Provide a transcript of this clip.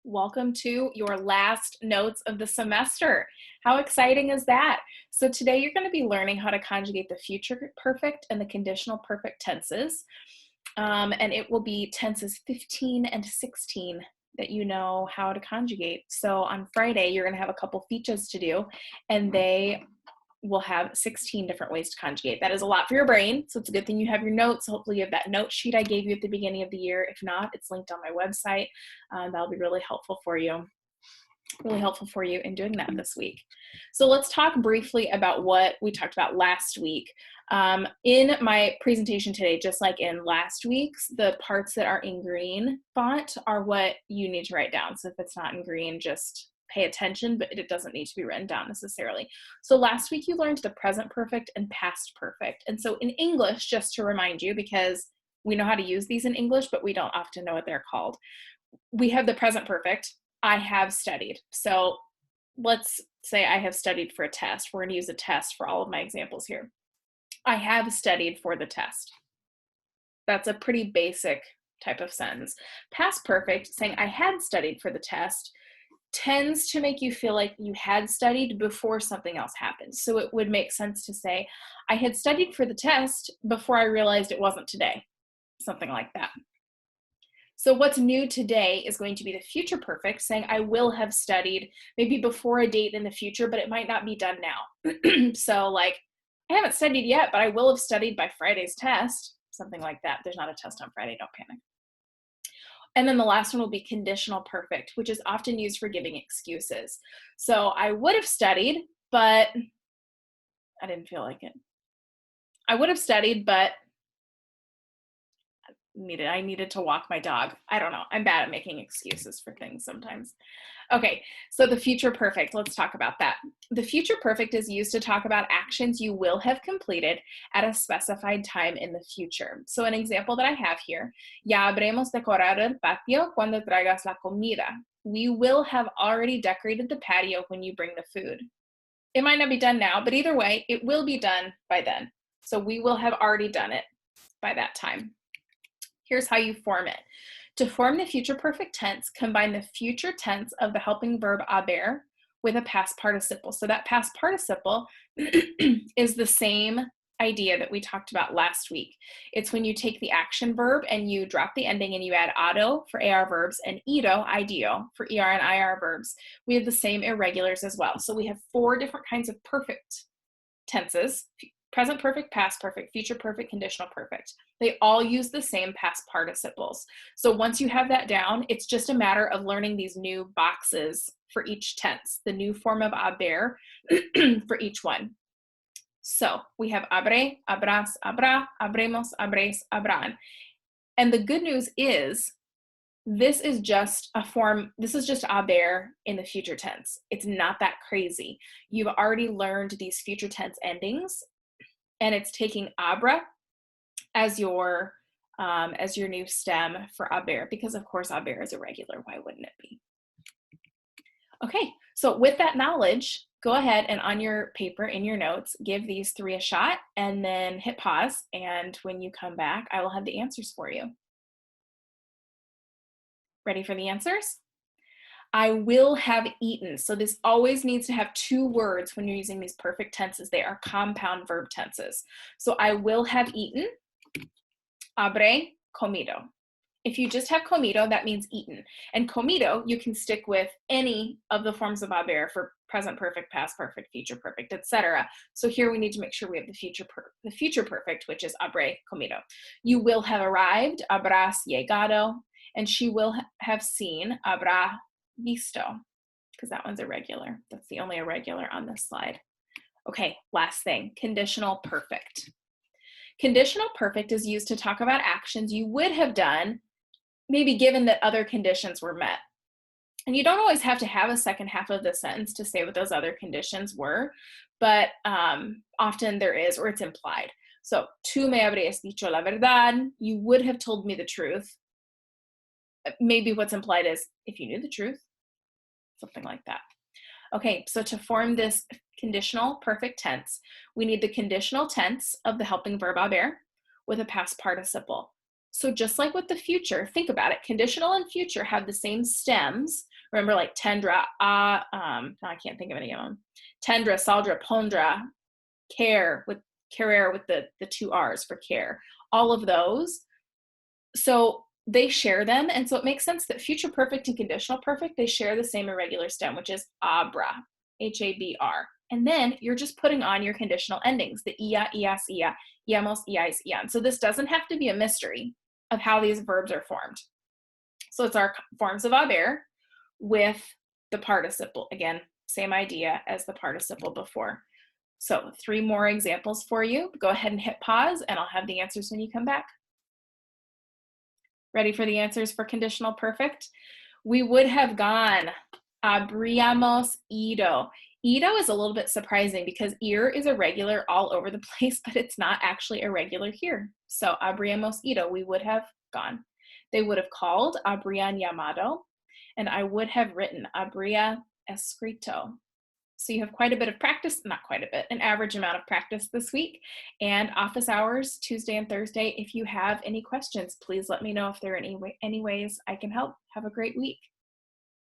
Welcome to your last notes of the semester. How exciting is that? So today you're going to be learning how to conjugate the future perfect and the conditional perfect tenses. And it will be tenses 15 and 16 that you know how to conjugate. So on Friday, you're going to have a couple features to do, and they will have 16 different ways to conjugate. That is a lot for your brain, so it's a good thing you have your notes. Hopefully you have that note sheet I gave you at the beginning of the year. If not, it's linked on my website. That'll be really helpful for you in doing that this week. So let's talk briefly about what we talked about last week. In my presentation today, just like in last week's, the parts that are in green font are what you need to write down. So if it's not in green, just pay attention, but it doesn't need to be written down necessarily. So last week you learned the present perfect and past perfect. And so in English, just to remind you, because we know how to use these in English, but we don't often know what they're called. We have the present perfect. I have studied. So let's say I have studied for a test. We're going to use a test for all of my examples here. I have studied for the test. That's a pretty basic type of sentence. Past perfect, saying I had studied for the test, tends to make you feel like you had studied before something else happened. So it would make sense to say, I had studied for the test before I realized it wasn't today. Something like that. So what's new today is going to be the future perfect, saying I will have studied maybe before a date in the future, but it might not be done now. So like, I haven't studied yet, but I will have studied by Friday's test, something like that. There's not a test on Friday, don't panic. And then the last one will be conditional perfect, which is often used for giving excuses. So I would have studied, but I didn't feel like it. I would have studied, but I needed to walk my dog. I don't know. I'm bad at making excuses for things sometimes. Okay, so the future perfect, let's talk about that. The future perfect is used to talk about actions you will have completed at a specified time in the future. So an example that I have here, ya habremos decorado el patio cuando traigas la comida. We will have already decorated the patio when you bring the food. It might not be done now, but either way, it will be done by then. So we will have already done it by that time. Here's how you form it. To form the future perfect tense, combine the future tense of the helping verb haber with a past participle. So that past participle is the same idea that we talked about last week. It's when you take the action verb and you drop the ending and you add ado for AR verbs and ido, IDO, for ER and IR verbs. We have the same irregulars as well. So we have 4 different kinds of perfect tenses: present perfect, past perfect, future perfect, conditional perfect. They all use the same past participles. So once you have that down, it's just a matter of learning these new boxes for each tense, the new form of haber for each one. So we have habré, habrás, habrá, habremos, habréis, habrán. And the good news is, this is just haber in the future tense. It's not that crazy. You've already learned these future tense endings, and it's taking abra as your new stem for haber, because of course haber is irregular. Why wouldn't it be? Okay, so with that knowledge, go ahead and on your paper, in your notes, give these 3 a shot and then hit pause. And when you come back, I will have the answers for you. Ready for the answers? I will have eaten. So this always needs to have 2 words when you're using these perfect tenses. They are compound verb tenses. So I will have eaten, habré comido. If you just have comido, that means eaten. And comido, you can stick with any of the forms of haber for present perfect, past perfect, future perfect, etc. So here we need to make sure we have the future perfect, which is habré comido. You will have arrived, habrás llegado, and she will have seen, habrá visto, because that one's irregular. That's the only irregular on this slide. Okay, last thing, conditional perfect. Conditional perfect is used to talk about actions you would have done, maybe given that other conditions were met. And you don't always have to have a second half of the sentence to say what those other conditions were, but often there is, or it's implied. So, tú me habrías dicho la verdad, you would have told me the truth. Maybe what's implied is, if you knew the truth, something like that. Okay, so to form this conditional perfect tense, we need the conditional tense of the helping verb haber with a past participle. So just like with the future, think about it. Conditional and future have the same stems. Remember, like tendra, no, I can't think of any of them. Tendra, saldra, pondra, care with querer with the two R's for care. All of those. So they share them, and so it makes sense that future perfect and conditional perfect, they share the same irregular stem, which is abra, H-A-B-R. And then you're just putting on your conditional endings, the ia, ias, ia, iamos, iais, ian. So this doesn't have to be a mystery of how these verbs are formed. So it's our forms of haber with the participle. Again, same idea as the participle before. So 3 more examples for you. Go ahead and hit pause, and I'll have the answers when you come back. Ready for the answers for conditional perfect? We would have gone habríamos ido. Ido is a little bit surprising because ir is irregular all over the place, but it's not actually irregular here. So habríamos ido, we would have gone. They would have called, habrían llamado, and I would have written, habría escrito. So you have quite a bit of practice, not quite a bit, an average amount of practice this week. And office hours, Tuesday and Thursday. If you have any questions, please let me know if there are any ways I can help. Have a great week.